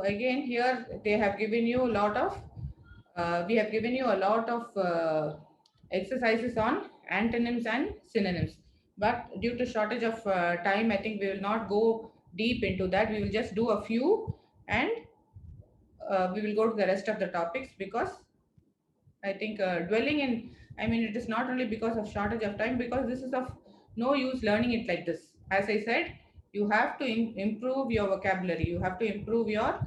So again, here they have given you a lot of, we have given you a lot of exercises on antonyms and synonyms. But due to shortage of time, I think we will not go deep into that. We will just do a few, and we will go to the rest of the topics, because I think dwelling in, I mean, it is not only because of shortage of time, because this is of no use learning it like this. As I said, you have to improve your vocabulary. You have to improve your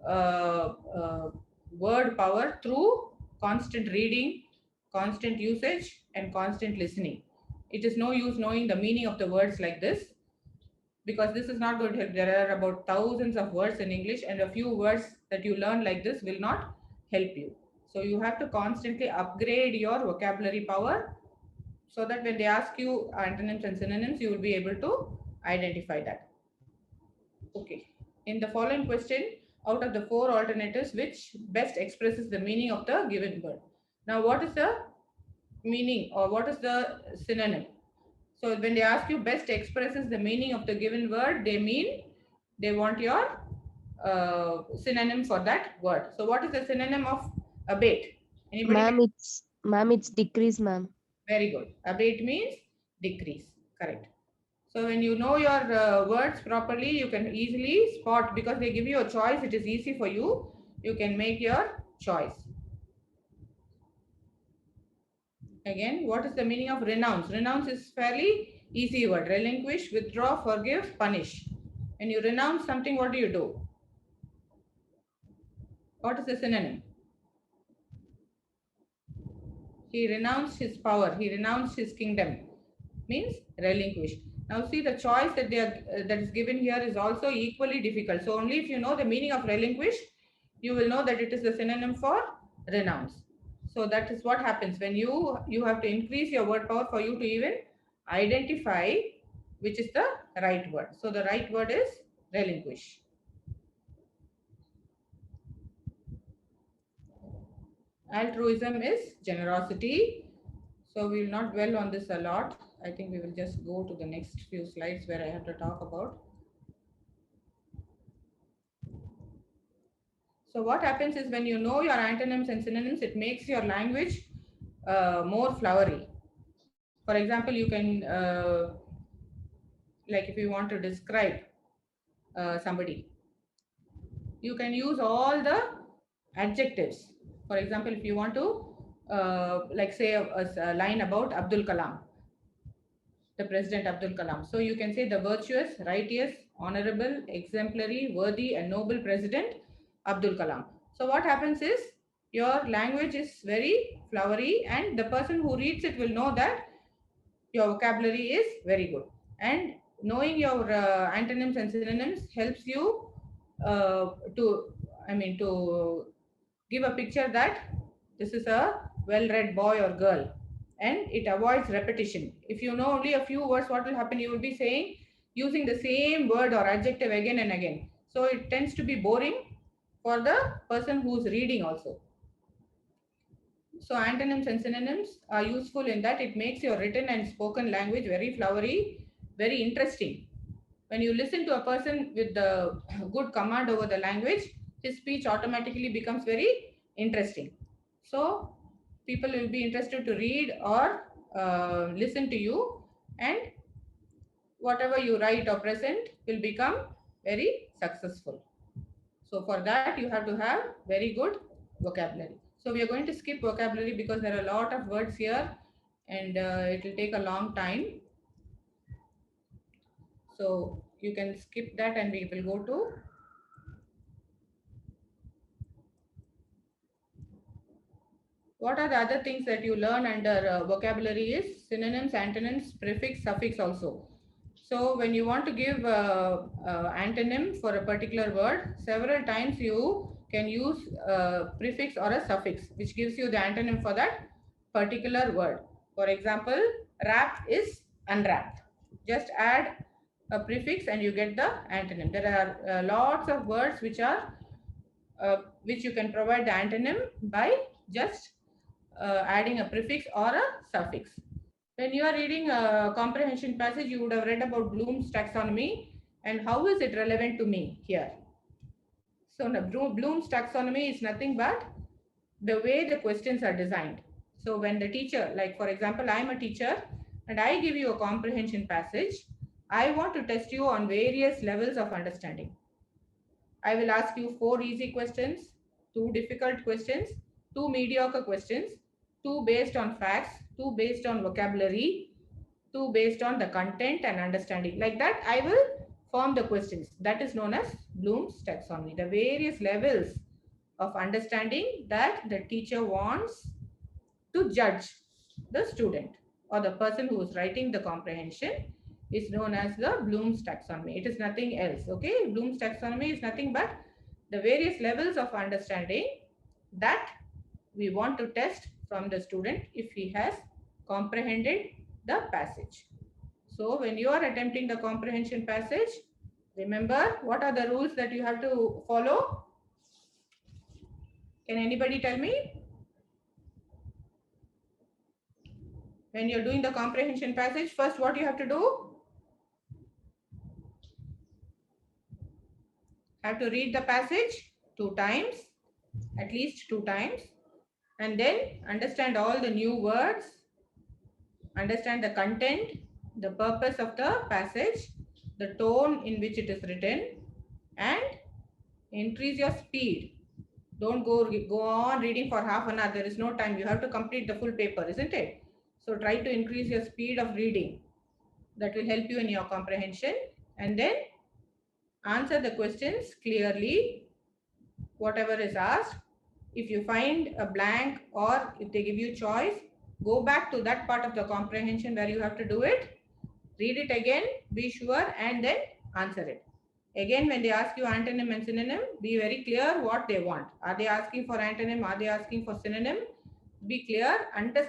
uh, word power through constant reading, constant usage, and constant listening. It is no use knowing the meaning of the words like this, because this is not going to help. There are about thousands of words in English, and a few words that you learn like this will not help you. So you have to constantly upgrade your vocabulary power, so that when they ask you antonyms and synonyms, you will be able to identify that. Okay. In the following question, out of the four alternatives, which best expresses the meaning of the given word? Now, what is the meaning, or what is the synonym? So when they ask you best expresses the meaning of the given word, they mean they want your synonym for that word. So what is the synonym of abate? Anybody can? Ma'am, it's decrease, ma'am. Very good. Abate means decrease. Correct. So when you know your words properly, you can easily spot, because they give you a choice. It is easy for you. You can make your choice. Again, what is the meaning of renounce? Renounce is fairly easy word. Relinquish, withdraw, forgive, punish. When you renounce something, what do you do? What is the synonym? He renounced his power. He renounced his kingdom. Means relinquish. Now see, the choice that they are that is given here is also equally difficult. So only if you know the meaning of relinquish, you will know that it is the synonym for renounce. So that is what happens when you have to increase your word power for you to even identify which is the right word. So the right word is relinquish. Altruism is generosity. So we will not dwell on this a lot. I think we will just go to the next few slides where I have to talk about. So what happens is, when you know your antonyms and synonyms, it makes your language more flowery. For example, you can, like if you want to describe somebody, you can use all the adjectives. For example, if you want to, like say a line about Abdul Kalam, the President Abdul Kalam. So you can say the virtuous, righteous, honorable, exemplary, worthy, and noble President Abdul Kalam. So what happens is, your language is very flowery, and the person who reads it will know that your vocabulary is very good. And knowing your antonyms and synonyms helps you to, I mean, to give a picture that this is a well-read boy or girl, and it avoids repetition. If you know only a few words, what will happen? You will be saying, using the same word or adjective again and again. So it tends to be boring for the person who's reading also. So antonyms and synonyms are useful in that it makes your written and spoken language very flowery, very interesting. When you listen to a person with the good command over the language, his speech automatically becomes very interesting. So people will be interested to read or listen to you, and whatever you write or present will become very successful. So for that, you have to have very good vocabulary. So we are going to skip vocabulary because there are a lot of words here, and it will take a long time. So you can skip that, and we will go to what are the other things that you learn under vocabulary is synonyms, antonyms, prefix, suffix also. So when you want to give antonym for a particular word, several times you can use a prefix or a suffix, which gives you the antonym for that particular word. For example, wrapped is unwrapped. Just add a prefix and you get the antonym. There are lots of words which you can provide the antonym by just adding a prefix or a suffix. When you are reading a comprehension passage, you would have read about Bloom's taxonomy, and how is it relevant to me here? So now Bloom's taxonomy is nothing but the way the questions are designed. So when the teacher, like for example, I'm a teacher and I give you a comprehension passage, I want to test you on various levels of understanding. I will ask you 4 easy questions, 2 difficult questions, 2 mediocre questions, 2 based on facts, 2 based on vocabulary, 2 based on the content and understanding. Like that, I will form the questions. That is known as Bloom's taxonomy. The various levels of understanding that the teacher wants to judge the student or the person who is writing the comprehension is known as the Bloom's taxonomy. It is nothing else. Okay, Bloom's taxonomy is nothing but the various levels of understanding that we want to test from the student if he has comprehended the passage. So when you are attempting the comprehension passage, remember what are the rules that you have to follow? Can anybody tell me? When you're doing the comprehension passage, first what you have to do? Have to read the passage 2 times, at least 2 times, and then understand all the new words, understand the content, the purpose of the passage, the tone in which it is written, and increase your speed. Don't go on reading for half an hour. There is no time. You have to complete the full paper, isn't it? So try to increase your speed of reading. That will help you in your comprehension. And then answer the questions clearly, whatever is asked. If you find a blank or if they give you choice, go back to that part of the comprehension where you have to do it, read it again, be sure, and then answer it. Again, when they ask you antonym and synonym, be very clear what they want. Are they asking for antonym? Are they asking for synonym? Be clear,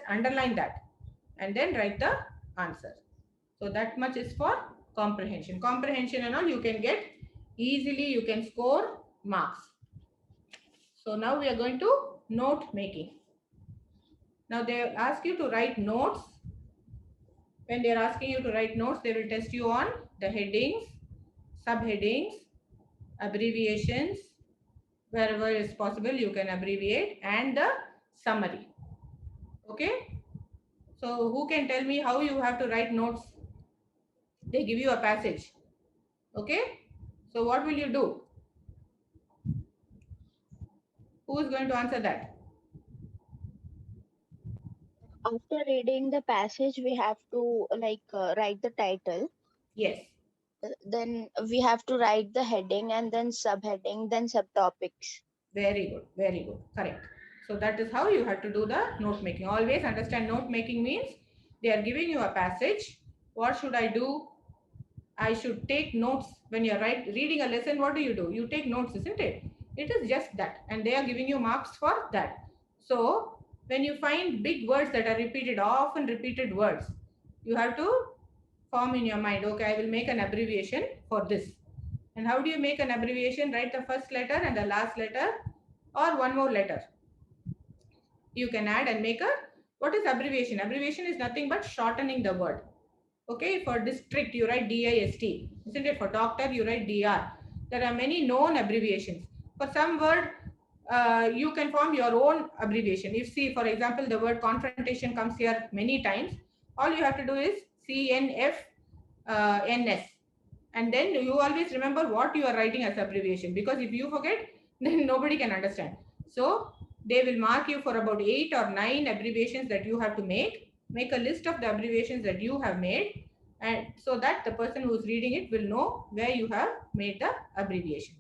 underline that, and then write the answer. So that much is for comprehension. Comprehension and all you can get easily, you can score marks. So now we are going to note making. Now they ask you to write notes. When they are asking you to write notes, they will test you on the headings, subheadings, abbreviations. Wherever is possible, you can abbreviate, and the summary. Okay. So who can tell me how you have to write notes? They give you a passage. Okay. So what will you do? Who is going to answer that? After reading the passage, we have to write the title. Yes. Then we have to write the heading and then subheading, then subtopics. Very good. Very good. Correct. So that is how you have to do the note making. Always understand note making means they are giving you a passage. What should I do? I should take notes. When you're reading a lesson, what do? You take notes, isn't it? It is just that. And they are giving you marks for that. So when you find big words that are repeated, often repeated words, you have to form in your mind, okay, I will make an abbreviation for this. And how do you make an abbreviation? Write the first letter and the last letter, or one more letter. You can add and make a, what is abbreviation? Abbreviation is nothing but shortening the word. Okay, for district, you write DIST. Isn't it? For doctor, you write DR. There are many known abbreviations. For some word, you can form your own abbreviation. If, see, for example, the word confrontation comes here many times, all you have to do is CNF NS. And then you always remember what you are writing as abbreviation, because if you forget, then nobody can understand. So they will mark you for about 8 or 9 abbreviations that you have to make. Make a list of the abbreviations that you have made, and so that the person who is reading it will know where you have made the abbreviations.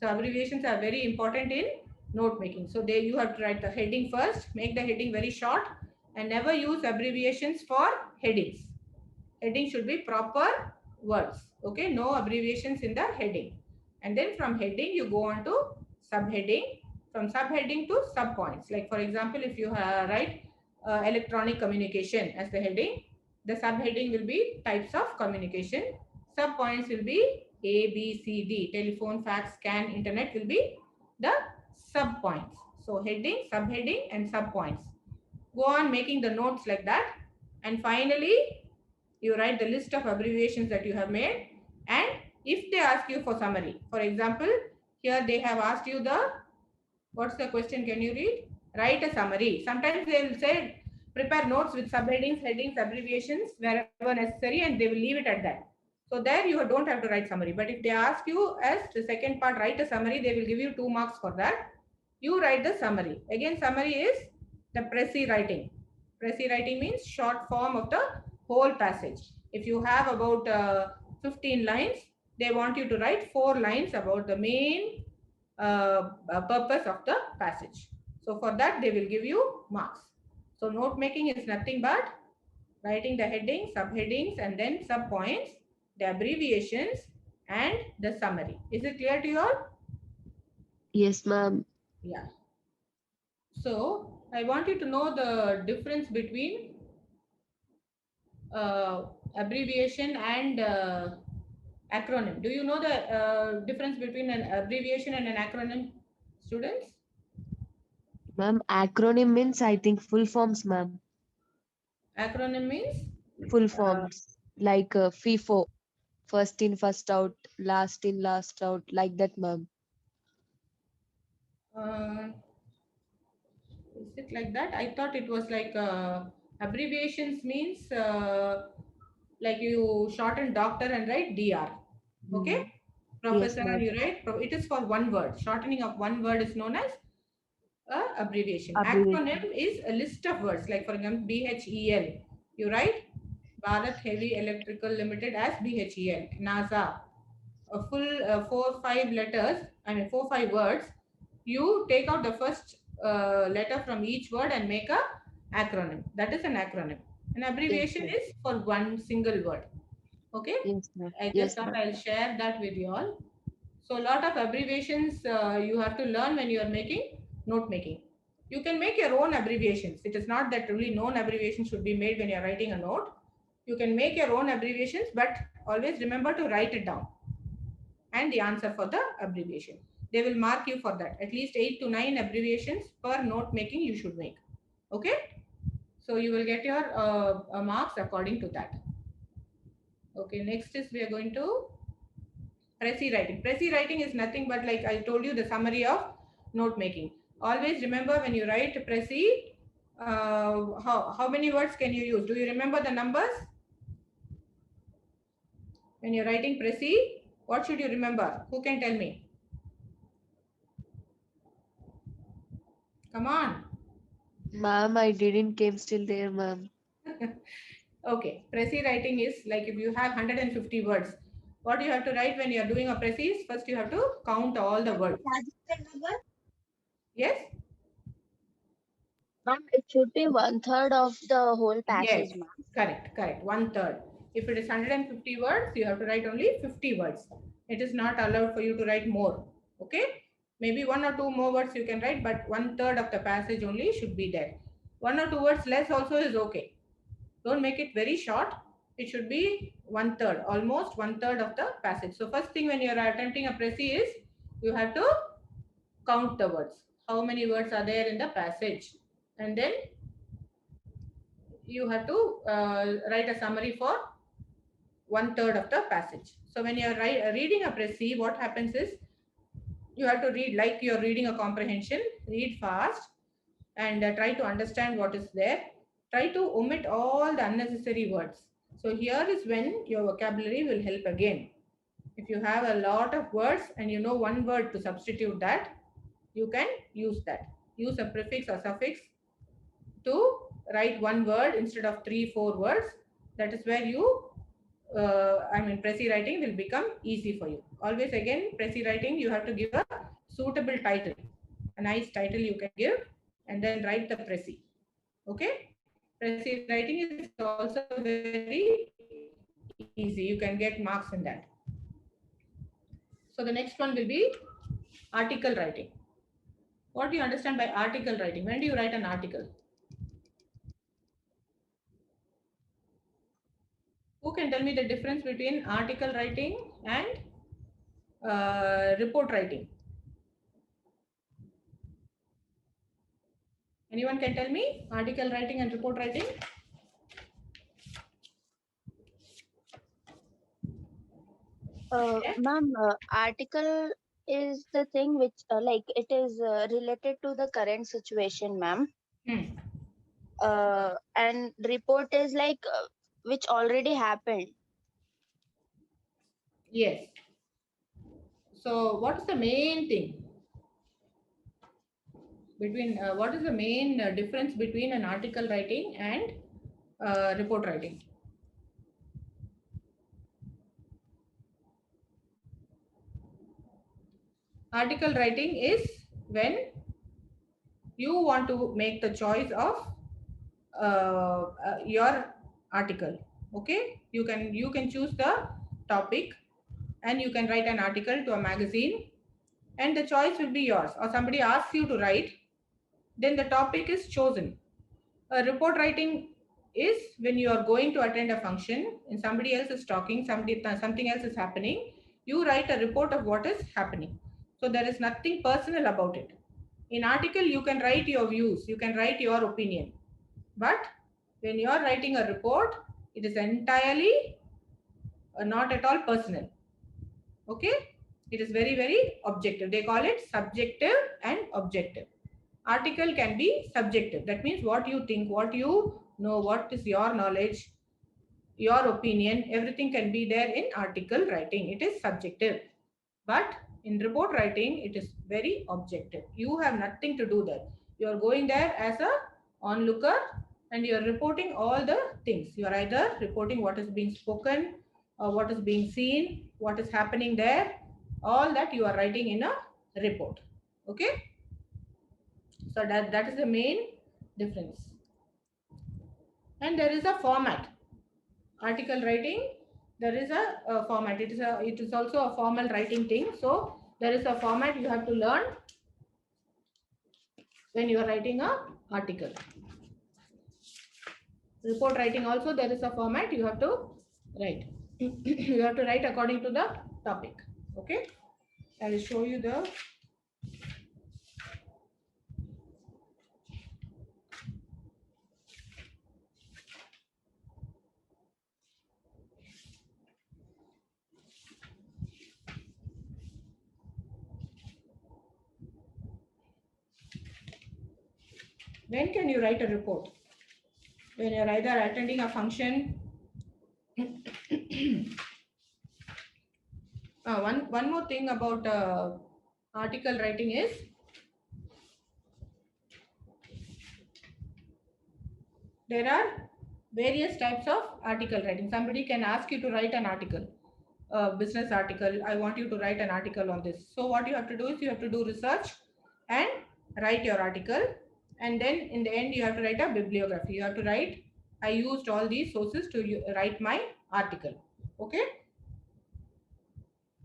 So abbreviations are very important in note making. So there you have to write the heading first, make the heading very short, and never use abbreviations for headings. Heading should be proper words. Okay, no abbreviations in the heading. And then from heading you go on to subheading, from subheading to subpoints. Like for example, if you write electronic communication as the heading, the subheading will be types of communication. Subpoints will be A, B, C, D. Telephone, fax, scan, internet will be the subpoints. So heading, subheading, and subpoints. Go on making the notes like that. And finally, you write the list of abbreviations that you have made. And if they ask you for summary, for example, Here they have asked you what's the question? Can you read? Write a summary. Sometimes they will say prepare notes with subheadings, headings, abbreviations wherever necessary, and they will leave it at that. So there you don't have to write summary. But if they ask you as the second part, write a summary, they will give you 2 marks for that. You write the summary. Again, summary is the Prezi writing. Prezi writing means short form of the whole passage. If you have about 15 lines, they want you to write 4 lines about the main purpose of the passage. So for that, they will give you marks. So note making is nothing but writing the headings, subheadings, and then subpoints, the abbreviations, and the summary. Is it clear to you all? Yes, ma'am. Yeah. So I want you to know the difference between abbreviation and acronym. Do you know the difference between an abbreviation and an acronym, students? Ma'am, acronym means I think full forms, ma'am. Acronym means Full forms like FIFO, first in, first out, last in, last out, like that, ma'am. Is it like that? I thought it was like abbreviations means like you shorten doctor and write DR. Okay? Yes, Professor, ma'am. you write. It is for one word. Shortening of one word is known as abbreviation. Abbreviation. Acronym is a list of words. Like for example, BHEL. You write Bharat Heavy Electrical Limited as BHEL. NASA. A full 4-5 letters. I mean 4-5 words. You take out the first letter from each word and make a acronym. That is an acronym. An Yes, abbreviation ma'am. is for one single word. Okay. Yes, ma'am. I just Yes, thought ma'am. I'll share that with you all. So a lot of abbreviations you have to learn when you are making note making. You can make your own abbreviations. It is not that only known abbreviations should be made when you are writing a note. You can make your own abbreviations, but always remember to write it down and the answer for the abbreviation. They will mark you for that. At least 8 to 9 abbreviations per note making you should make. Okay. So you will get your marks according to that. Okay. Next is we are going to Prezi writing. Prezi writing is nothing but like I told you the summary of note making. Always remember when you write Prezi, how many words can you use? Do you remember the numbers? When you're writing Prezi, what should you remember? Who can tell me? Come on. Ma'am, I didn't came still there, ma'am. Okay, Prezi writing is like if you have 150 words, what you have to write when you are doing a Prezi is first you have to count all the words. Yes? Ma'am, it should be 1/3 of the whole Yes, passage, ma'am. correct. 1/3. If it is 150 words, you have to write only 50 words. It is not allowed for you to write more. Okay? Maybe 1 or 2 more words you can write, but 1/3 of the passage only should be there. 1 or 2 words less also is okay. Don't make it very short. It should be 1/3, almost 1/3 of the passage. So first thing when you are attempting a Prezi is you have to count the words. How many words are there in the passage? And then you have to write a summary for 1/3 of the passage. So when you are reading a Prezi, what happens is you have to read like you are reading a comprehension, read fast and try to understand what is there. Try to omit all the unnecessary words. So here is when your vocabulary will help again. If you have a lot of words and you know one word to substitute that, you can use that. Use a prefix or suffix to write one word instead of 3-4 words. That is where you Prezi writing will become easy for you. Always again, Prezi writing, you have to give a suitable title, a nice title you can give, and then write the Prezi. Okay, Prezi writing is also very easy. You can get marks in that. So the next one will be article writing. What do you understand by article writing? When do you write an article? Who can tell me the difference between article writing and report writing? Anyone can tell me article writing and report writing? Yeah. Ma'am, article is the thing which like it is related to the current situation, ma'am. Hmm. And report is like which already happened. Yes. So what is the main thing between what is the main difference between an article writing and report writing? Article writing is when you want to make the choice of your article. Okay, you can choose the topic and you can write an article to a magazine, and the choice will be yours, or somebody asks you to write, then the topic is chosen. A report writing is when you are going to attend a function and somebody else is talking, something else is happening. You write a report of what is happening. So there is nothing personal about it. In article, you can write your views, you can write your opinion. But when you are writing a report, it is entirely not at all personal. Okay, it is very, very objective. They call it subjective and objective. Article can be subjective. That means what you think, what you know, what is your knowledge, your opinion, everything can be there in article writing. It is subjective. But in report writing, it is very objective. You have nothing to do there. You are going there as a onlooker and you are reporting all the things. You are either reporting what is being spoken or what is being seen, what is happening there. All that you are writing in a report. Okay. So that is the main difference. And there is a format. Article writing, there is a format. It is also a formal writing thing. So there is a format you have to learn when you are writing a article. Report writing also there is a format you have to write. You have to write according to the topic. Okay, I will show you the when can you write a report. When you're either attending a function. One more thing about article writing is there are various types of article writing. Somebody can ask you to write an article, a business article. I want you to write an article on this. So what you have to do is you have to do research and write your article, and then in the end you have to write a bibliography. You have to write, I used all these sources to write my article. Okay.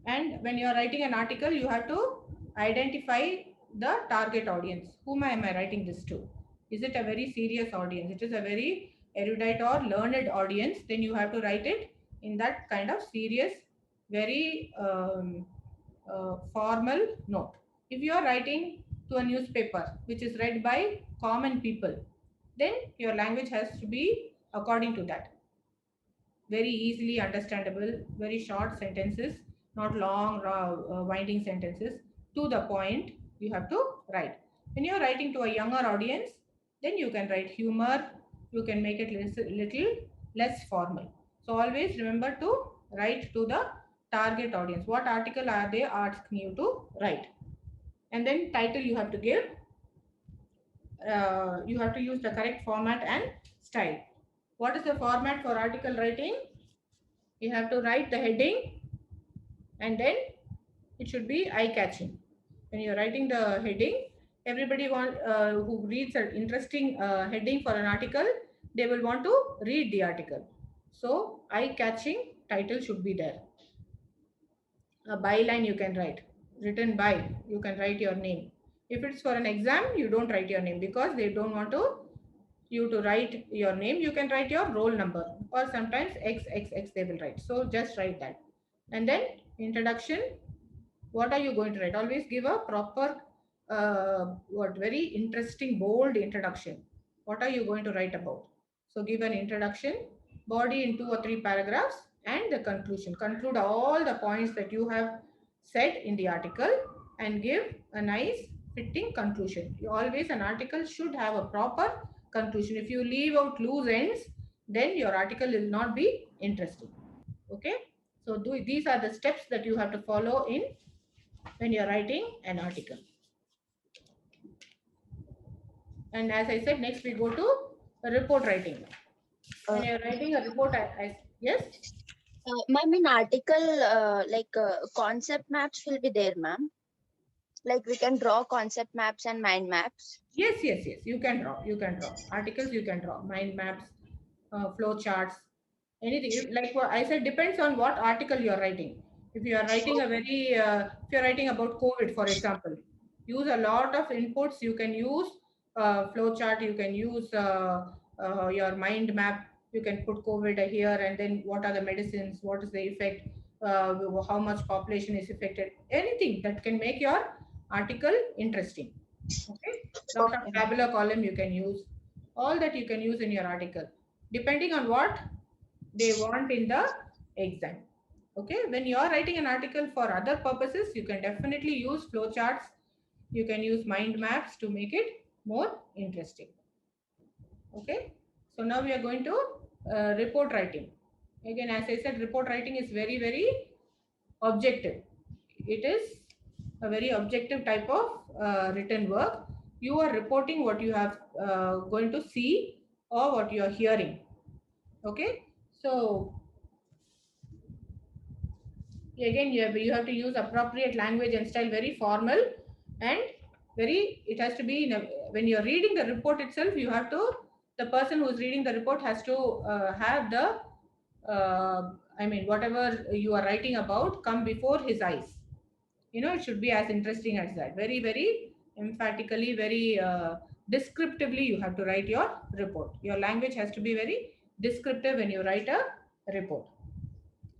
And when you are writing an article, you have to identify the target audience. Whom am I writing this to? Is it a very serious audience? It is a very erudite or learned audience. Then you have to write it in that kind of serious, very formal note. If you are writing to a newspaper which is read by common people, then your language has to be according to that. Very easily understandable, very short sentences, not long, winding sentences, to the point you have to write. When you're writing to a younger audience, then you can write humor, you can make it little less formal. So always remember to write to the target audience. What article are they asking you to write? And then title you have to give. You have to use the correct format and style. What is the format for article writing? You have to write the heading and then it should be eye-catching. When you're writing the heading, everybody who reads an interesting heading for an article, they will want to read the article. So eye-catching title should be there. A byline you can write, written by, you can write your name. If it's for an exam, you don't write your name because they don't want you to write your name. You can write your roll number, or sometimes XXX they will write. So just write that. And then introduction. What are you going to write? Always give a proper, very interesting, bold introduction. What are you going to write about? So give an introduction, body in 2 or 3 paragraphs, and the conclusion. Conclude all the points that you have said in the article, and give a nice fitting conclusion. Always an article should have a proper conclusion. If you leave out loose ends, then your article will not be interesting. Okay, so these are the steps that you have to follow in when you're writing an article. And as I said, next we go to report writing. When you're writing a report, yes. Ma'am, in article, concept maps will be there, ma'am. Like we can draw concept maps and mind maps. Yes, yes, yes. You can draw. You can draw articles. You can draw mind maps, flow charts, anything. Like what I said, depends on what article you are writing. If you are writing if you are writing about COVID, for example, use a lot of inputs. You can use flow chart. You can use your mind map. You can put COVID here, and then what are the medicines? What is the effect? How much population is affected? Anything that can make your article interesting. Okay, lot of tabular column you can use, all that you can use in your article depending on what they want in the exam. Okay, when you are writing an article for other purposes, you can definitely use flowcharts, you can use mind maps to make it more interesting. Okay, so now we are going to report writing. Again, as I said, report writing is very, very objective. It is a very objective type of written work. You are reporting what you have going to see or what you are hearing. Okay, so again you have to use appropriate language and style, very formal and very, it has to be in a, when you're reading the report itself, you have to, the person who's reading the report has to have the I mean whatever you are writing about come before his eyes. You know, it should be as interesting as that. Very, very emphatically, very descriptively you have to write your report. Your language has to be very descriptive when you write a report.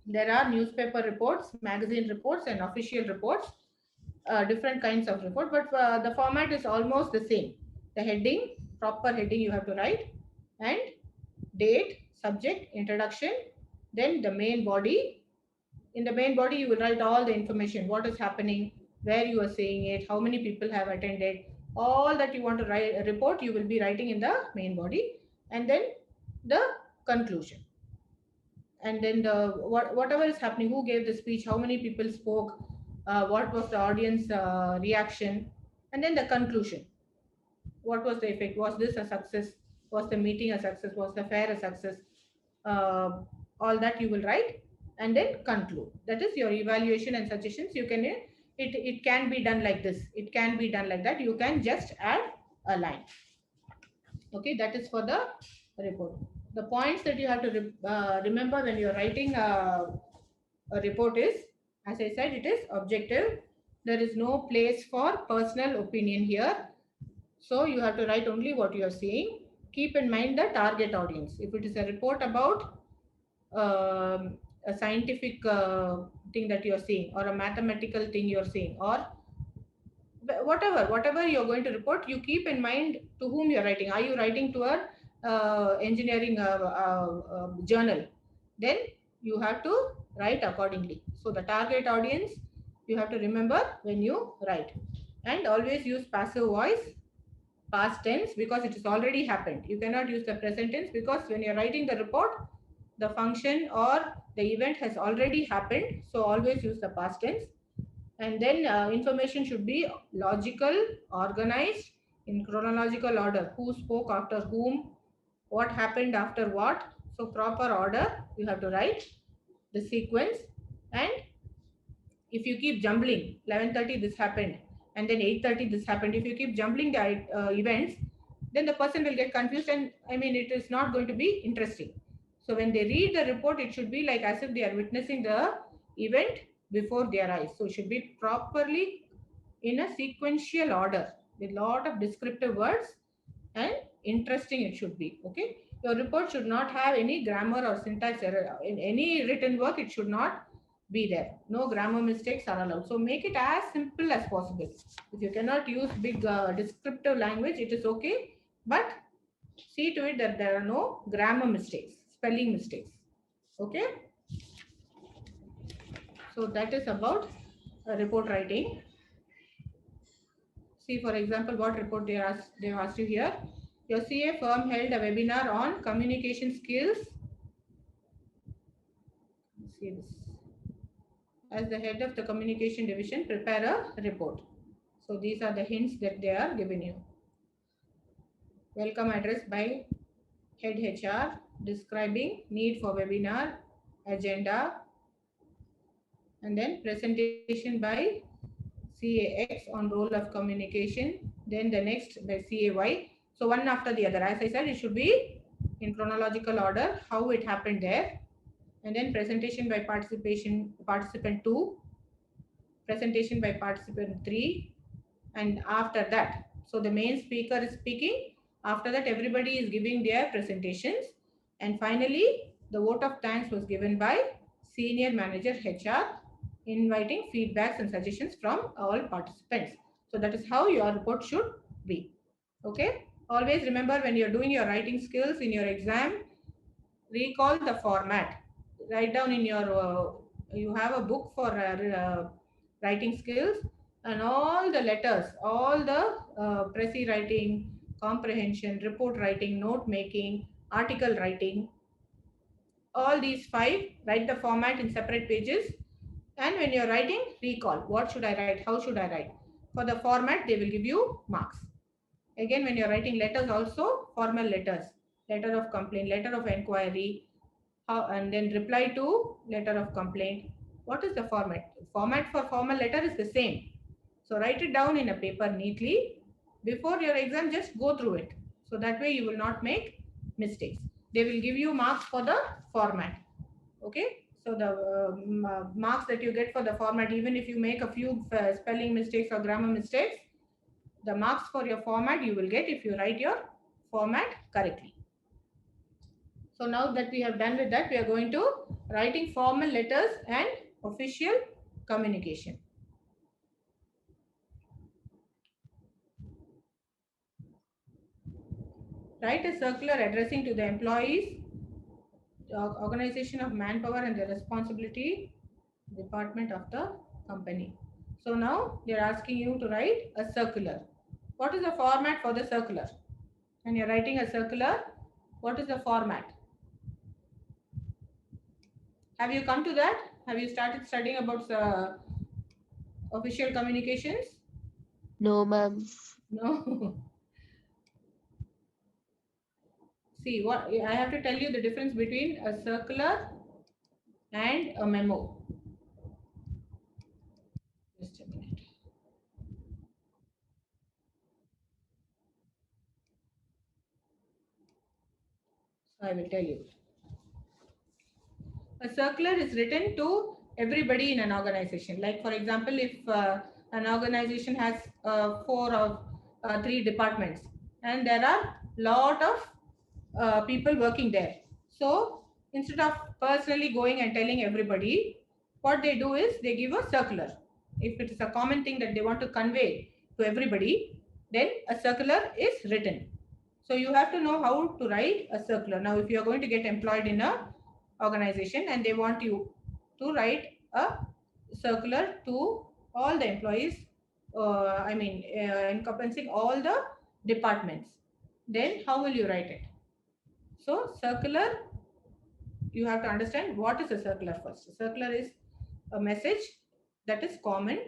There are newspaper reports, magazine reports, and official reports, different kinds of report, but the format is almost the same. The heading, proper heading you have to write, and date, subject, introduction, then the main body. In the main body you will write all the information, what is happening, where you are saying it, how many people have attended, all that you want to write a report you will be writing in the main body. And then the conclusion, and then the whatever is happening, who gave the speech, how many people spoke, what was the audience reaction, and then the conclusion, what was the effect, was this a success, was the meeting a success, was the fair a success, uh, all that you will write and then conclude. That is your evaluation and suggestions. You can it can be done like this, it can be done like that, you can just add a line. Okay, that is for the report. The points that you have to remember when you're writing a report is, as I said, it is objective. There is no place for personal opinion here, so you have to write only what you are seeing. Keep in mind the target audience. If it is a report about a scientific thing that you are seeing, or a mathematical thing you are seeing, or whatever you're going to report, you keep in mind to whom you're writing. Are you writing to a engineering journal? Then you have to write accordingly. So the target audience you have to remember when you write. And always use passive voice, past tense, because it has already happened. You cannot use the present tense, because when you're writing the report, the function or the event has already happened. So always use the past tense. And then information should be logical, organized, in chronological order. Who spoke after whom, what happened after what. So proper order you have to write, the sequence. And if you keep jumbling, 11:30 this happened, and then 8:30 this happened, if you keep jumbling the events, then the person will get confused, and I mean it is not going to be interesting. So when they read the report, it should be like as if they are witnessing the event before their eyes. So it should be properly in a sequential order with lot of descriptive words, and interesting it should be. Okay, your report should not have any grammar or syntax error. In any written work, it should not be there. No grammar mistakes are allowed. So make it as simple as possible. If you cannot use big descriptive language, it is okay, but see to it that there are no grammar mistakes, spelling mistakes. Okay, so that is about report writing. See, for example, what report they've asked you here. Your CA firm held a webinar on communication skills. See this. As the head of the communication division, prepare a report. So these are the hints that they are giving you. Welcome address by head HR, describing need for webinar, agenda, and then presentation by CAX on role of communication, then the next by CAY. So one after the other. As I said, it should be in chronological order, how it happened there. And then presentation by participant 2, presentation by participant 3, and after that. So the main speaker is speaking. After that, everybody is giving their presentations. And finally, the vote of thanks was given by Senior Manager HR, inviting feedbacks and suggestions from all participants. So that is how your report should be. Okay. Always remember, when you're doing your writing skills in your exam, recall the format. Write down in your, you have a book for writing skills, and all the letters, all the Prezi writing, comprehension, report writing, note making, article writing, all these 5, write the format in separate pages. And when you're writing, recall, what should I write, how should I write. For the format, they will give you marks. Again, when you're writing letters also, formal letters, letter of complaint, letter of inquiry, and then reply to letter of complaint. What is the format? Format for formal letter is the same. So write it down in a paper neatly. Before your exam, just go through it. So that way you will not make mistakes. They will give you marks for the format. Okay. So the marks that you get for the format, even if you make a few spelling mistakes or grammar mistakes, the marks for your format you will get if you write your format correctly. So now that we have done with that, we are going to writing formal letters and official communication. Write a circular addressing to the employees, the organization of manpower and the responsibility department of the company. So now they are asking you to write a circular. What is the format for the circular? When you are writing a circular, what is the format? Have you come to that? Have you started studying about official communications? No, ma'am. No. See, what I have to tell you the difference between a circular and a memo. Just a minute. So I will tell you. A circular is written to everybody in an organization. Like, for example, if an organization has 4 or 3 departments, and there are lot of people working there. So instead of personally going and telling everybody, what they do is they give a circular. If it is a common thing that they want to convey to everybody, then a circular is written. So you have to know how to write a circular. Now, if you are going to get employed in a organization and they want you to write a circular to all the employees, encompassing all the departments, then how will you write it? So circular, you have to understand what is a circular first. A circular is a message that is common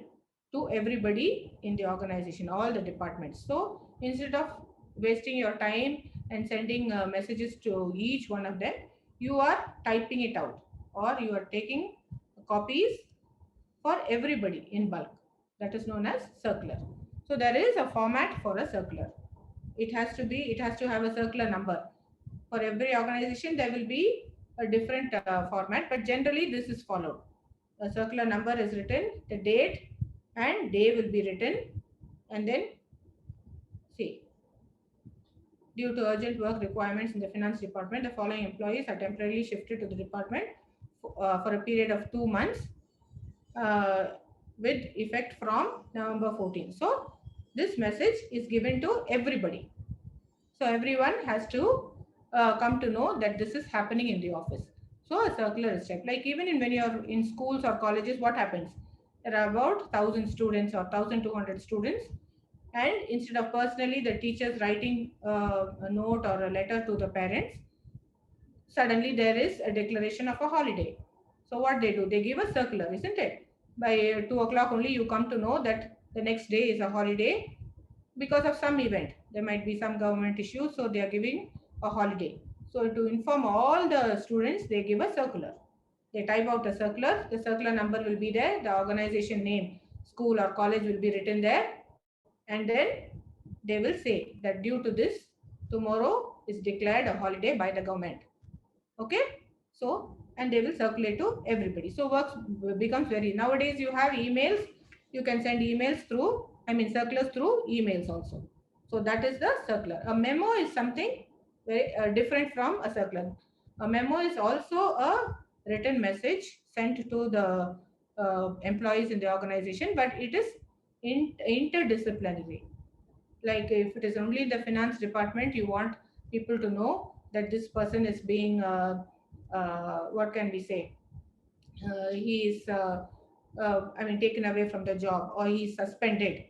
to everybody in the organization, all the departments. So instead of wasting your time and sending messages to each one of them, you are typing it out, or you are taking copies for everybody in bulk. That is known as circular. So there is a format for a circular. It has to have a circular number. For every organization, there will be a different format, but generally this is followed. A circular number is written, the date and day will be written, and then see, due to urgent work requirements in the finance department, the following employees are temporarily shifted to the department for a period of 2 months with effect from November 14. So this message is given to everybody. So everyone has to come to know that this is happening in the office. So a circular is typed. Like even when you're in schools or colleges, what happens? There are about 1,000 students or 1,200 students. And instead of personally the teachers writing a note or a letter to the parents, suddenly there is a declaration of a holiday. So what they do, they give a circular, isn't it? By 2 o'clock only you come to know that the next day is a holiday because of some event. There might be some government issue, so they are giving a holiday. So to inform all the students, they give a circular. They type out a circular. The circular number will be there. The organization name, school or college will be written there. And then they will say that due to this, tomorrow is declared a holiday by the government. Okay. So, and they will circulate to everybody. So works becomes very, nowadays you have emails. You can send emails through, circulars through emails also. So that is the circular. A memo is something very different from a circular. A memo is also a written message sent to the employees in the organization, but it is interdisciplinary. Like if it is only the finance department, you want people to know that this person is being what can we say, he is taken away from the job, or he is suspended,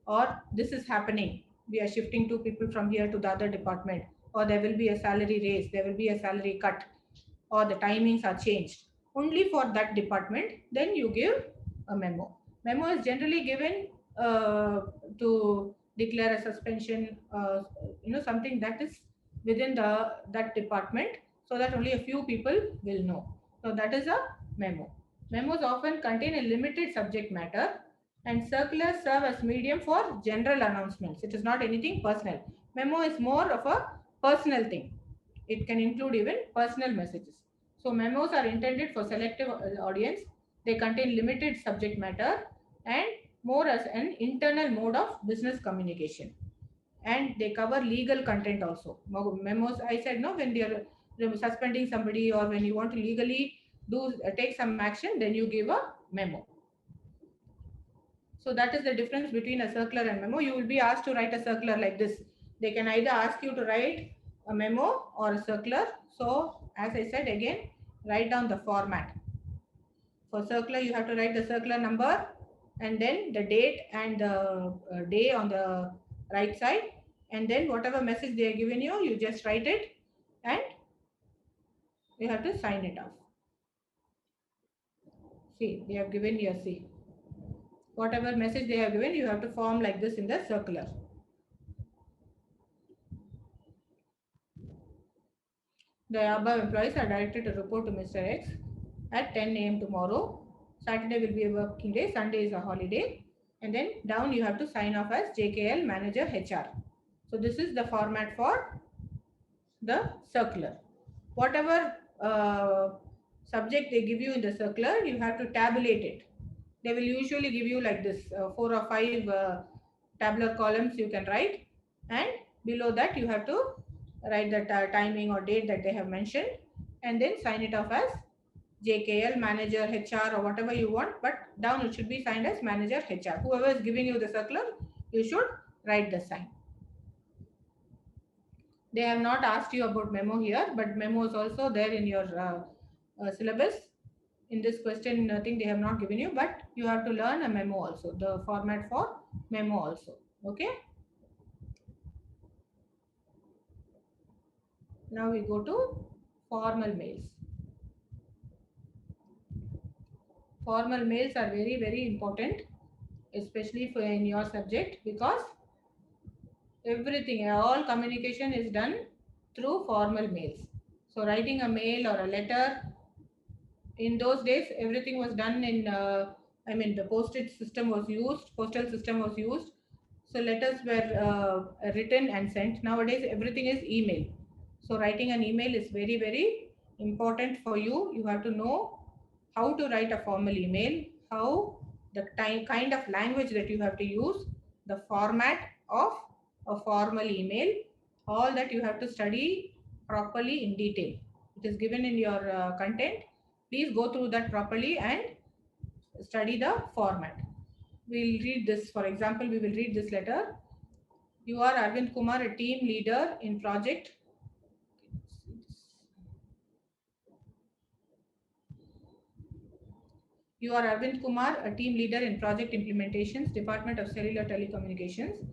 or this is happening, we are shifting two people from here to the other department, or there will be a salary raise, there will be a salary cut, or the timings are changed only for that department, then you give a memo. Memo is generally given to declare a suspension, something that is within that department, so that only a few people will know. So that is a memo. Memos often contain a limited subject matter, and circulars serve as medium for general announcements. It is not anything personal. Memo is more of a personal thing. It can include even personal messages. So memos are intended for selective audience. They contain limited subject matter and more as an internal mode of business communication. And they cover legal content also. Memos, I said no, when they are suspending somebody, or when you want to legally do take some action, then you give a memo. So that is the difference between a circular and memo. You will be asked to write a circular like this. They can either ask you to write a memo or a circular. So as I said again, write down the format. For circular, you have to write the circular number and then the date and the day on the right side. And then whatever message they are giving you, you just write it and you have to sign it off. See, they have given you a C. Whatever message they have given, you have to form like this in the circular. The above employees are directed to report to Mr. X at 10 a.m. tomorrow. Saturday will be a working day, Sunday is a holiday. And then down you have to sign off as JKL Manager HR. So this is the format for the circular. Whatever subject they give you in the circular, you have to tabulate it. They will usually give you like this 4 or 5 tabular columns you can write, and below that you have to write the timing or date that they have mentioned, and then sign it off as JKL Manager HR or whatever you want, but down it should be signed as Manager HR. Whoever is giving you the circular, you should write the sign. They have not asked you about memo here, but memo is also there in your syllabus. In this question, nothing they have not given you, but you have to learn a memo also, the format for memo also. Okay. Now we go to formal mails. Formal mails are very, very important, especially for in your subject, because everything, all communication is done through formal mails. So writing a mail or a letter, in those days everything was done in the postage system was used, postal system was used. So letters were written and sent. Nowadays everything is email. So writing an email is very, very important for you. You have to know how to write a formal email, how the kind of language that you have to use, the format of a formal email, all that you have to study properly in detail. It is given in your content. Please go through that properly and study the format. We'll read this. For example, we will read this letter. You are Arvind Kumar, a team leader in project. You are Arvind Kumar, a team leader in project implementations, Department of Cellular Telecommunications.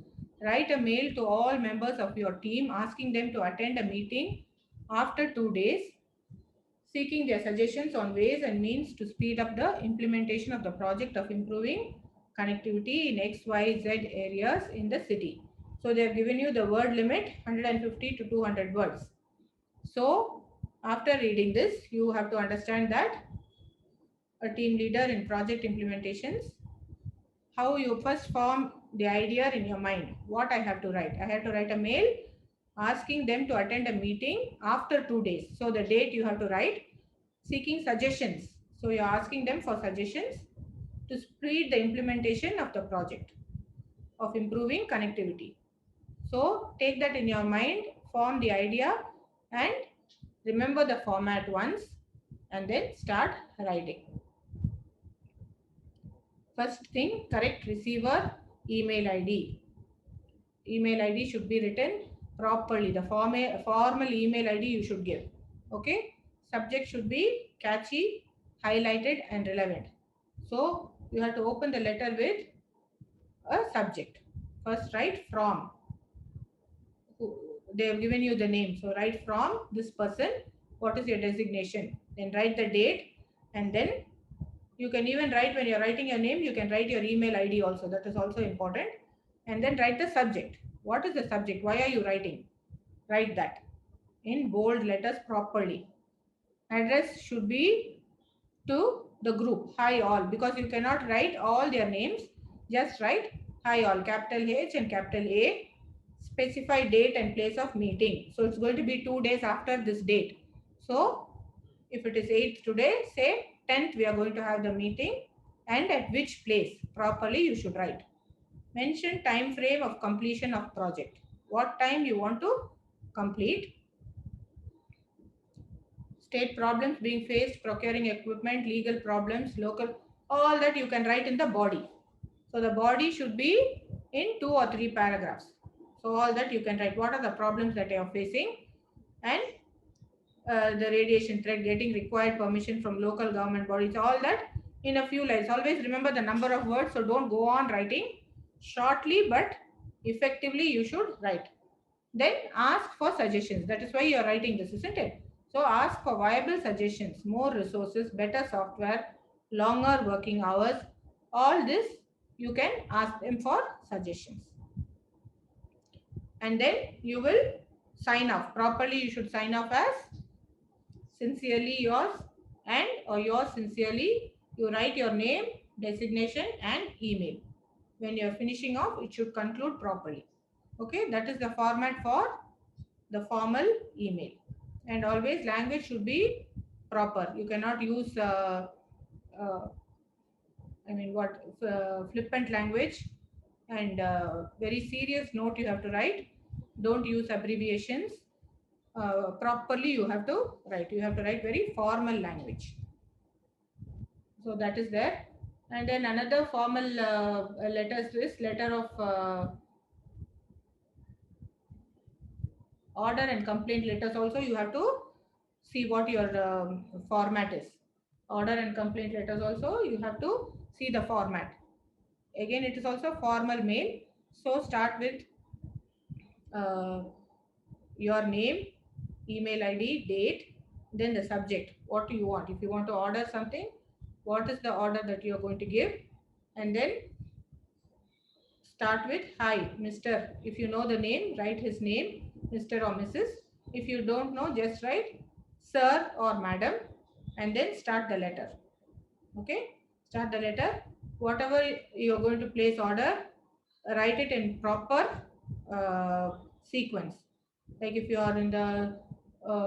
Write a mail to all members of your team asking them to attend a meeting after 2 days, seeking their suggestions on ways and means to speed up the implementation of the project of improving connectivity in XYZ areas in the city. So they have given you the word limit 150 to 200 words. So after reading this, you have to understand that a team leader in project implementations, how you first form the idea in your mind. What I have to write? I have to write a mail asking them to attend a meeting after 2 days. So the date you have to write, seeking suggestions. So you're asking them for suggestions to speed the implementation of the project of improving connectivity. So take that in your mind, form the idea and remember the format once and then start writing. First thing, correct receiver email ID. Email ID should be written properly. The formal email ID you should give. Okay. Subject should be catchy, highlighted and relevant. So you have to open the letter with a subject. First write from. They have given you the name. So write from this person. What is your designation? Then write the date and then you can even write when you're writing your name, you can write your email ID also. That is also important. And then write the subject. What is the subject? Why are you writing? Write that in bold letters properly. Address should be to the group. Hi all, because you cannot write all their names. Just write hi all, capital H and capital A. Specify date and place of meeting. So it's going to be 2 days after this date. So if it is 8th today, say 10th we are going to have the meeting and at which place. Properly you should write. Mention time frame of completion of project. What time you want to complete. State problems being faced, procuring equipment, legal problems, local, all that you can write in the body. So the body should be in 2 or 3 paragraphs. So all that you can write. What are the problems that you are facing and the radiation threat, getting required permission from local government bodies, all that in a few lines. Always remember the number of words, so don't go on writing shortly, but effectively you should write. Then ask for suggestions. That is why you are writing this, isn't it? So ask for viable suggestions, more resources, better software, longer working hours. All this you can ask them for suggestions. And then you will sign off. Properly you should sign off as sincerely yours and or yours sincerely. You write your name, designation and email. When you are finishing off, it should conclude properly. Okay, that is the format for the formal email. And always language should be proper. You cannot use flippant language, and very serious note you have to write. Don't use abbreviations. Properly you have to write. You have to write very formal language. So that is there. And then another formal letters is letter of order and complaint letters. Also you have to see what your format is. Order and complaint letters also you have to see the format. Again it is also formal mail. So start with your name, email ID, date, then the subject. What do you want? If you want to order something, what is the order that you are going to give? And then start with hi, Mr. If you know the name, write his name, Mr. or Mrs. If you don't know, just write sir or madam and then start the letter. Okay, start the letter. Whatever you are going to place order, write it in proper sequence. Like if you are in the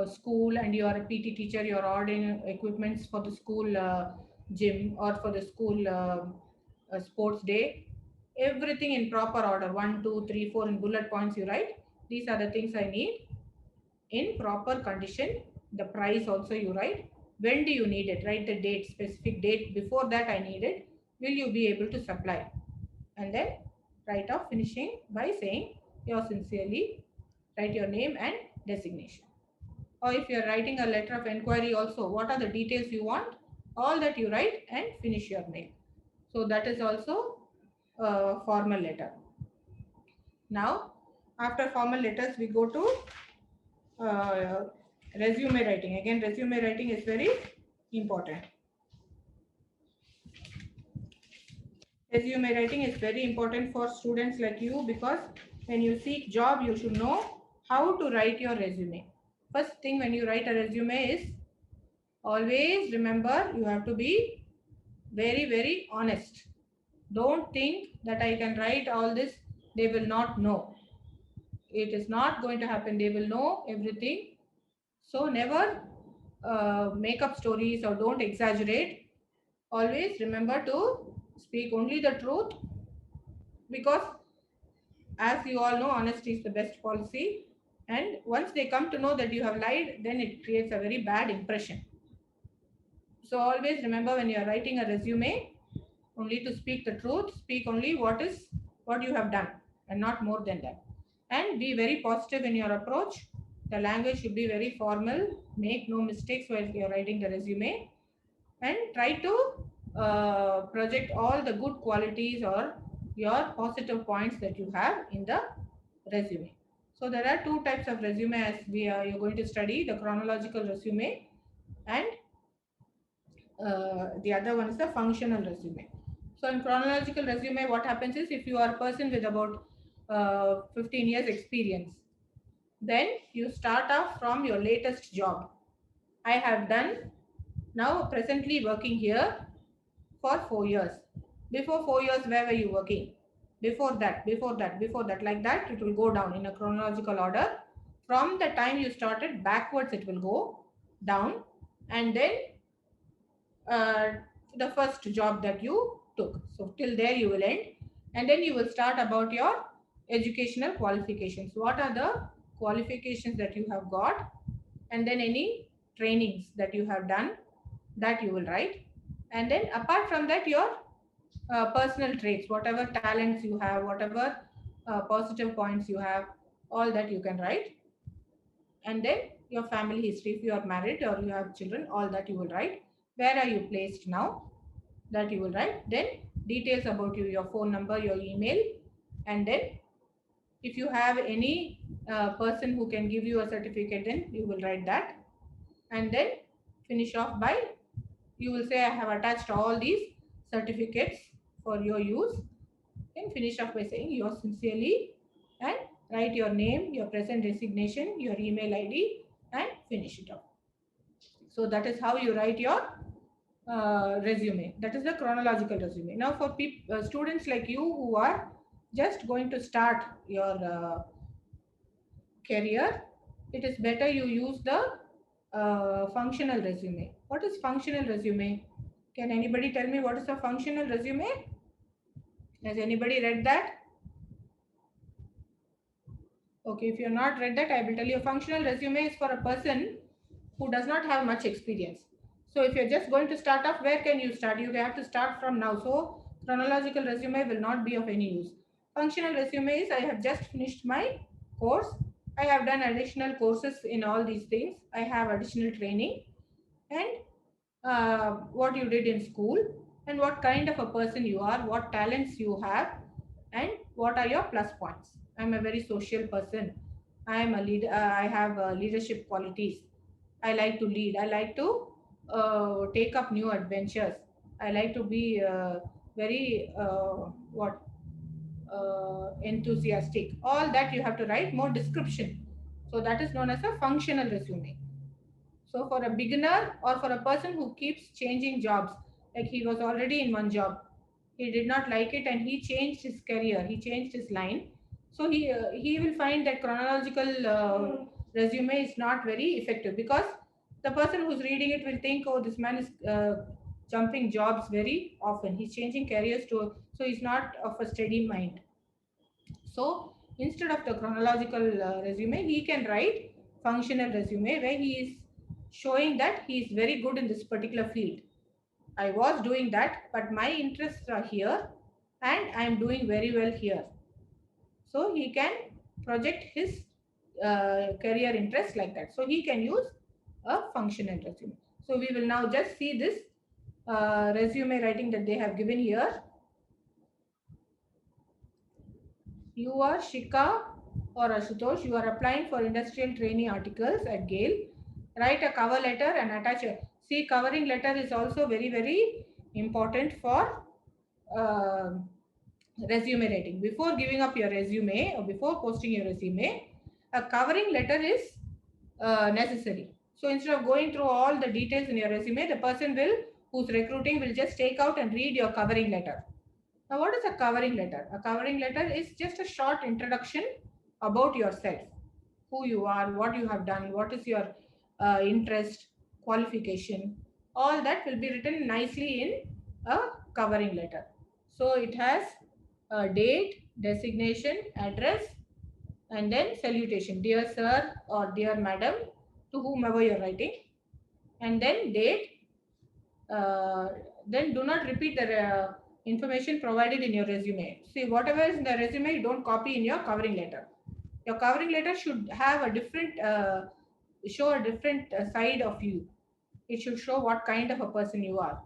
school and you are a PT teacher, you are ordering equipments for the school gym or for the school sports day. Everything in proper order. 1, 2, 3, 4 in bullet points you write. These are the things I need in proper condition. The price also you write. When do you need it? Write the date, specific date. Before that I need it. Will you be able to supply? And then write off, finishing by saying yours sincerely. Write your name and designation. Or if you are writing a letter of inquiry also, what are the details you want? All that you write and finish your mail. So that is also a formal letter. Now, after formal letters, we go to resume writing. Again, resume writing is very important. Resume writing is very important for students like you, because when you seek job, you should know how to write your resume. First thing when you write a resume is, always remember you have to be very, very honest. Don't think that I can write all this, they will not know. It is not going to happen. They will know everything. So never make up stories or don't exaggerate. Always remember to speak only the truth, because as you all know, honesty is the best policy. And once they come to know that you have lied, then it creates a very bad impression. So always remember, when you are writing a resume, only to speak the truth, speak only what you have done and not more than that. And be very positive in your approach. The language should be very formal. Make no mistakes while you're writing the resume, and try to project all the good qualities or your positive points that you have in the resume. So there are two types of resume as you're going to study: the chronological resume, and the other one is the functional resume. So in chronological resume, what happens is, if you are a person with about 15 years experience, then you start off from your latest job. I have done now presently working here for 4 years. Before 4 years, where were you working? Before that, before that, before that, like that, it will go down in a chronological order. From the time you started backwards, it will go down, and then uh, the first job that you took. So till there you will end, and then you will start about your educational qualifications. What are the qualifications that you have got, and then any trainings that you have done, that you will write. And then apart from that, your personal traits, whatever talents you have, whatever positive points you have, all that you can write. And then your family history, if you are married or you have children, all that you will write. Where are you placed now, that you will write. Then details about you, your phone number, your email. And then if you have any person who can give you a certificate, then you will write that. And then finish off by, you will say, I have attached all these certificates for your use. Then finish off by saying yours sincerely, and write your name, your present designation, your email ID, and finish it off. So that is how you write your resume. That is the chronological resume. Now for students like you who are just going to start your career, it is better you use the functional resume. What is functional resume? Can anybody tell me what is a functional resume? Has anybody read that? Okay, if you have not read that, I will tell you. A functional resume is for a person who does not have much experience. So if you're just going to start off, where can you start? You have to start from now. So chronological resume will not be of any use. Functional resume is, I have just finished my course. I have done additional courses in all these things. I have additional training, and what you did in school, and what kind of a person you are, what talents you have, and what are your plus points. I'm a very social person. I am a leader. I have leadership qualities. I like to lead. I like to take up new adventures. I like to be very what enthusiastic. All that you have to write more description. So that is known as a functional resume. So for a beginner or for a person who keeps changing jobs, like he was already in one job, he did not like it and he changed his career, he changed his line. So he will find that chronological resume is not very effective, because the person who's reading it will think, oh, this man is jumping jobs very often. He's changing careers to, so he's not of a steady mind. So instead of the chronological resume, he can write functional resume, where he is showing that he is very good in this particular field. I was doing that, but my interests are here and I am doing very well here. So he can project his career interest like that. So he can use a functional resume. So we will now just see this resume writing that they have given here. You are Shika or Ashutosh. You are applying for industrial trainee articles at Gale. Write a cover letter and attach it. See, covering letter is also very, very important for uh, resume writing. Before giving up your resume or before posting your resume, a covering letter is necessary. So instead of going through all the details in your resume, the person will who's recruiting will just take out and read your covering letter. Now, what is a covering letter? A covering letter is just a short introduction about yourself, who you are, what you have done, what is your interest, qualification. All that will be written nicely in a covering letter. So it has a date, designation, address, and then salutation. Dear sir or dear madam, to whomever you're writing, and then date. Uh, then do not repeat the information provided in your resume. See, whatever is in the resume, you don't copy in your covering letter. Your covering letter should have a different, show a different side of you. It should show what kind of a person you are.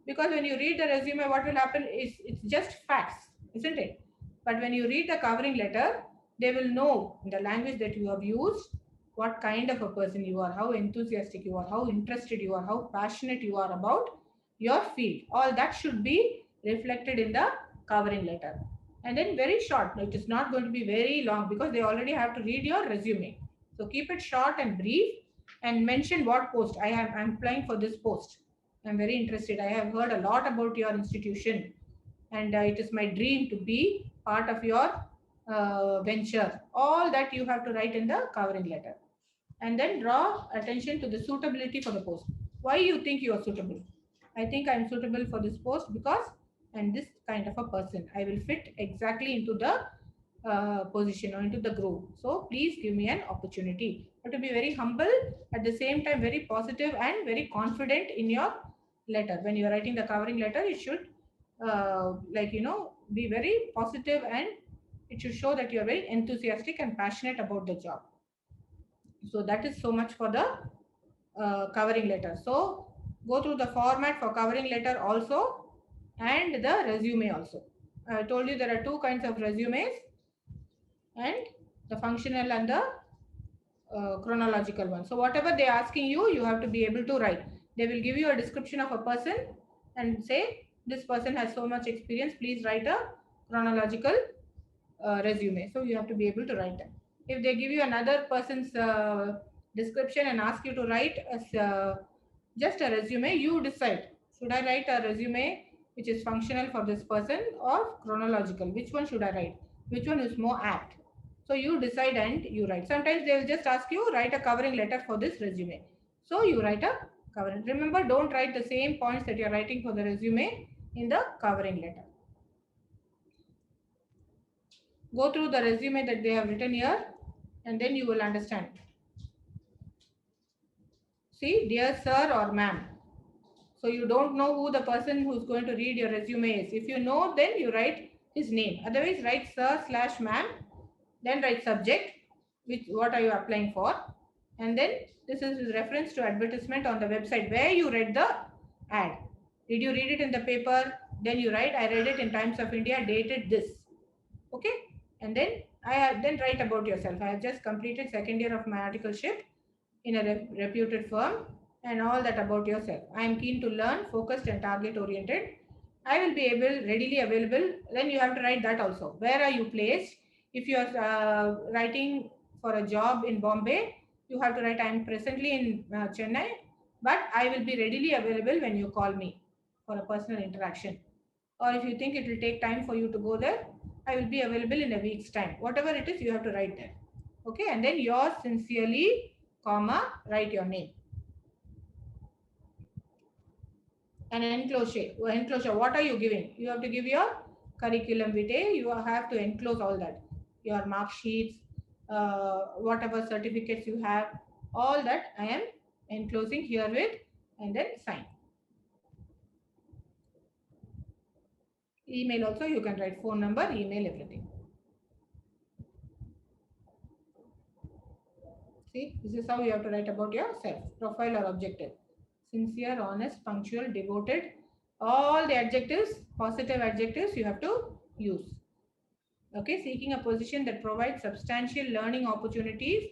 Because when you read the resume, what will happen is it's just facts, isn't it? But when you read the covering letter, they will know the language that you have used, what kind of a person you are, how enthusiastic you are, how interested you are, how passionate you are about your field. All that should be reflected in the covering letter. And then very short. It is not going to be very long because they already have to read your resume. So keep it short and brief and mention what post. I'm applying for this post. I'm very interested. I have heard a lot about your institution, and it is my dream to be part of your venture. All that you have to write in the covering letter, and then draw attention to the suitability for the post. Why you think you are suitable? I think I'm suitable for this post because I'm this kind of a person. I will fit exactly into the position or into the group. So please give me an opportunity. But to be very humble, at the same time very positive and very confident in your letter. When you're writing the covering letter, it should be very positive, and it should show that you're very enthusiastic and passionate about the job. So that is so much for the covering letter. So go through the format for covering letter also and the resume also. I told you there are two kinds of resumes, and the functional and the chronological one. So whatever they're asking you, you have to be able to write. They will give you a description of a person and say this person has so much experience. Please write a chronological resume. So you have to be able to write that. If they give you another person's description and ask you to write just a resume, you decide. Should I write a resume which is functional for this person or chronological? Which one should I write? Which one is more apt? So you decide and you write. Sometimes they will just ask you write a covering letter for this resume. So you write a covering. Remember, don't write the same points that you're writing for the resume in the covering letter. Go through the resume that they have written here, and then you will understand. See, dear sir or ma'am. So you don't know who the person who's going to read your resume is. If you know, then you write his name. Otherwise, write sir/ma'am, then write subject, which what are you applying for, and then this is with reference to advertisement on the website where you read the ad. Did you read it in the paper? Then you write, I read it in Times of India, dated this. Okay, and then then write about yourself. I have just completed second year of my articleship in a reputed firm, and all that about yourself. I am keen to learn, focused and target oriented. I will be readily available. Then you have to write that also. Where are you placed? If you are writing for a job in Bombay, you have to write I am presently in Chennai, but I will be readily available when you call me for a personal interaction. Or if you think it will take time for you to go there, I will be available in a week's time. Whatever it is, you have to write there. Okay, and then yours sincerely, comma, write your name. An enclosure. What are you giving? You have to give your curriculum vitae. You have to enclose all that. Your mark sheets, whatever certificates you have, all that I am enclosing herewith, and then sign. Email also you can write phone number, email, everything. See, this is how you have to write about yourself. Profile or objective. Sincere, honest, punctual, devoted. All the adjectives, positive adjectives you have to use. Okay, seeking a position that provides substantial learning opportunities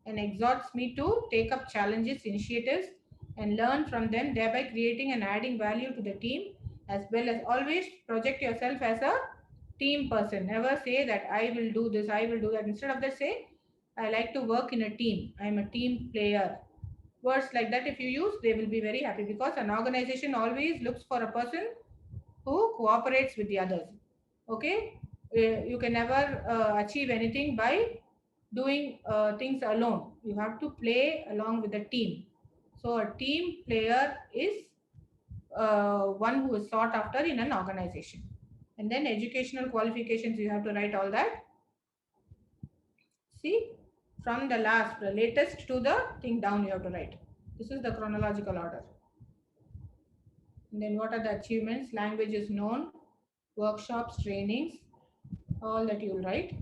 and exhorts me to take up challenges, initiatives, and learn from them, thereby creating and adding value to the team, as well as always project yourself as a team person. Never say that I will do this, I will do that. Instead of that, say, I like to work in a team. I'm a team player. Words like that, if you use, they will be very happy because an organization always looks for a person who cooperates with the others. Okay, you can never achieve anything by doing things alone. You have to play along with the team. So a team player is one who is sought after in an organization. And then educational qualifications, you have to write all that. See, from the latest to the thing down, you have to write. This is the chronological order. And then what are the achievements? Language is known, workshops, trainings, all that you'll write.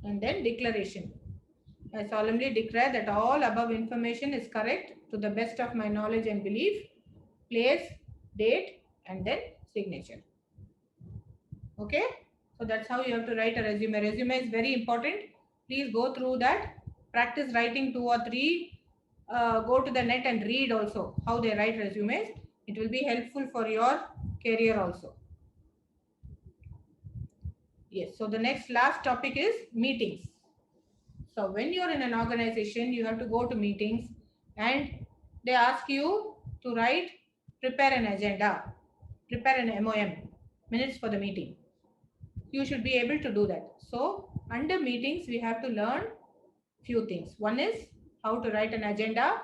And then declaration. I solemnly declare that all above information is correct to the best of my knowledge and belief. Place, date, and then signature. Okay, so that's how you have to write a resume. Resume is very important. Please go through that. Practice writing 2 or 3. Go to the net and read also how they write resumes. It will be helpful for your career also. Yes, so the next last topic is meetings. So when you're in an organization, you have to go to meetings and they ask you to write, prepare an agenda, prepare an MOM, minutes for the meeting. You should be able to do that. So under meetings, we have to learn few things. One is how to write an agenda.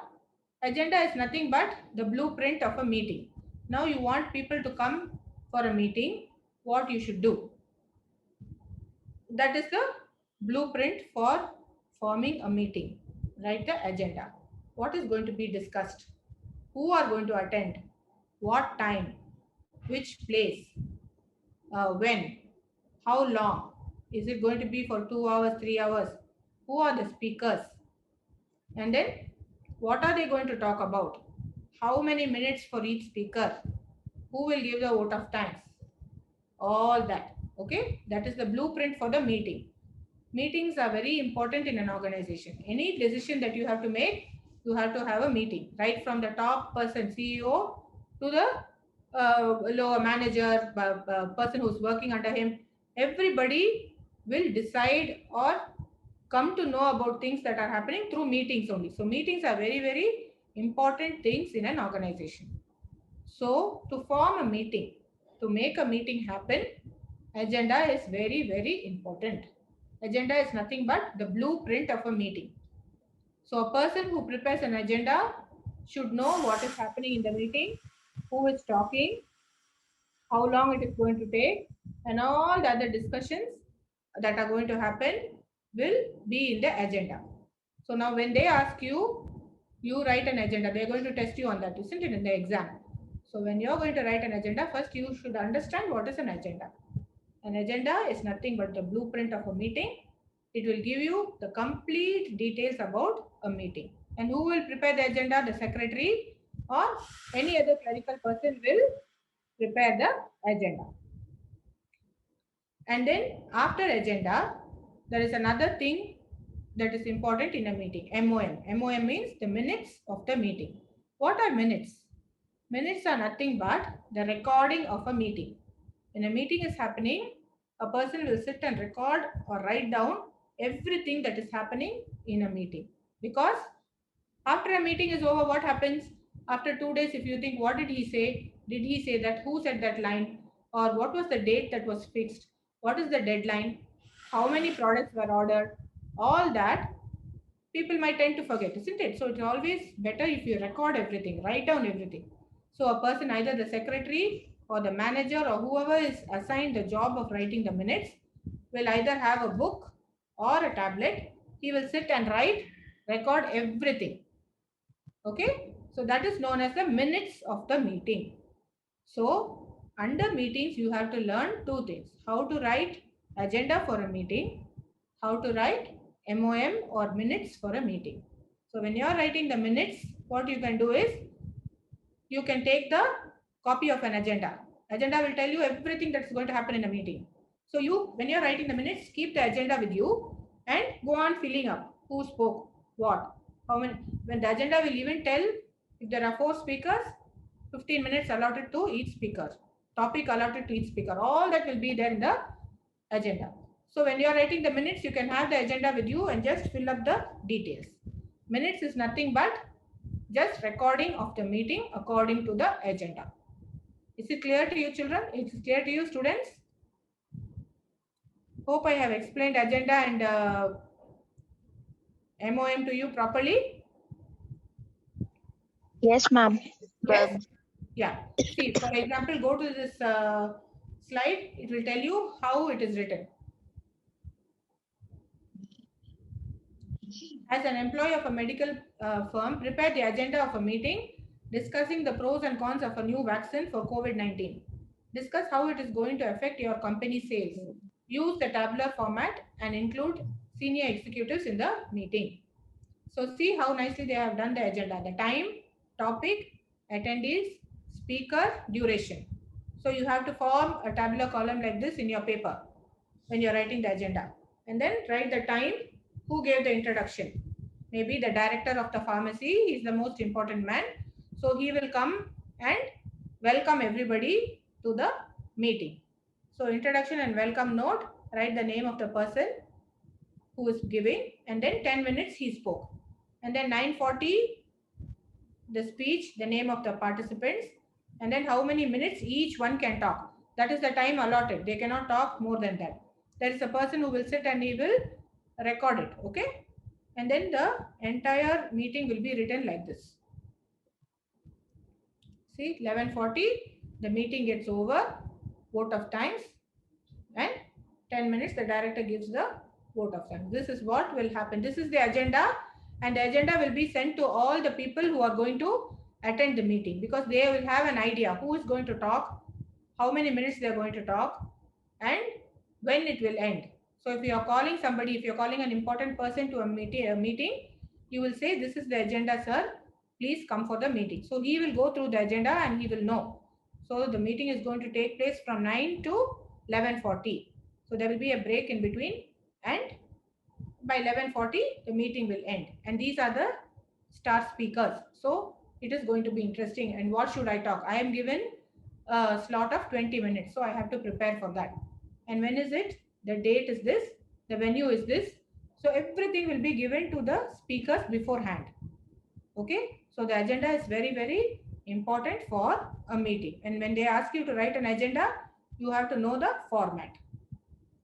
Agenda is nothing but the blueprint of a meeting. Now you want people to come for a meeting, what you should do. That is the blueprint for forming a meeting. Write the agenda. What is going to be discussed? Who are going to attend? What time? Which place? When? How long? Is it going to be for 2 hours, 3 hours? Who are the speakers? And then what are they going to talk about? How many minutes for each speaker? Who will give the vote of thanks? All that. Okay, that is the blueprint for the meeting. Meetings are very important in an organization. Any decision that you have to make, you have to have a meeting, right from the top person, CEO, to the lower manager, person who's working under him. Everybody will decide or come to know about things that are happening through meetings only. So meetings are very, very important things in an organization. So to form a meeting, to make a meeting happen, agenda is very, very important. Agenda is nothing but the blueprint of a meeting. So a person who prepares an agenda should know what is happening in the meeting, who is talking, how long it is going to take, and all the other discussions that are going to happen will be in the agenda. So now when they ask you, you write an agenda. They're going to test you on that, isn't it, in the exam? So when you're going to write an agenda, first you should understand what is an agenda. An agenda is nothing but the blueprint of a meeting. It will give you the complete details about a meeting. And who will prepare the agenda? The secretary or any other clerical person will prepare the agenda. And then after agenda, there is another thing that is important in a meeting, MOM. MOM means the minutes of the meeting. What are minutes? Minutes are nothing but the recording of a meeting. When a meeting is happening, a person will sit and record or write down everything that is happening in a meeting. Because after a meeting is over, what happens? After 2 days, if you think, what did he say? Did he say that? Who said that line? Or what was the date that was fixed? What is the deadline? How many products were ordered? All that people might tend to forget, isn't it? So it's always better if you record everything, write down everything. So a person, either the secretary or the manager or whoever is assigned the job of writing the minutes, will either have a book or a tablet. He will sit and write, record everything. Okay, so that is known as the minutes of the meeting. So under meetings, you have to learn two things: how to write agenda for a meeting, how to write MOM or minutes for a meeting. So when you are writing the minutes, what you can do is you can take the copy of an agenda Agenda will tell you everything that's going to happen in a meeting. So you, when you're writing the minutes, keep the agenda with you and go on filling up who spoke, what, how many. When the agenda will even tell if there are 4 speakers, 15 minutes allotted to each speaker, topic allotted to each speaker. All that will be there in the agenda. So when you are writing the minutes, you can have the agenda with you and just fill up the details. Minutes is nothing but just recording of the meeting according to the agenda. Is it clear to you, children? Is it clear to you, students? Hope I have explained agenda and MOM to you properly. Yes, ma'am. Yes. Yeah. See, for example, go to this slide. It will tell you how it is written. As an employee of a medical firm, prepare the agenda of a meeting discussing the pros and cons of a new vaccine for COVID-19. Discuss how it is going to affect your company sales. Use the tabular format and include senior executives in the meeting. So see how nicely they have done the agenda. The time, topic, attendees, speaker, duration. So you have to form a tabular column like this in your paper when you're writing the agenda. And then write the time, who gave the introduction. Maybe the director of the pharmacy is the most important man. So he will come and welcome everybody to the meeting. So introduction and welcome note, write the name of the person who is giving, and then 10 minutes he spoke. And then 9:40, the speech, the name of the participants, and then how many minutes each one can talk. That is the time allotted. They cannot talk more than that. There is a person who will sit and he will record it, okay? And then the entire meeting will be written like this. See, 11:40, the meeting gets over, vote of thanks, and 10 minutes the director gives the vote of thanks. This is what will happen. This is the agenda, and the agenda will be sent to all the people who are going to attend the meeting, because they will have an idea who is going to talk, how many minutes they are going to talk, and when it will end. So if you are calling somebody, if you're calling an important person to a meeting, you will say, this is the agenda, sir, please come for the meeting. So he will go through the agenda and he will know. So the meeting is going to take place from 9 to 11:40. So there will be a break in between, and by 11:40 the meeting will end. And these are the star speakers. So it is going to be interesting. And what should I talk? I am given a slot of 20 minutes. So I have to prepare for that. And when is it? The date is this. The venue is this. So everything will be given to the speakers beforehand. Okay. So the agenda is very, very important for a meeting. And when they ask you to write an agenda, you have to know the format.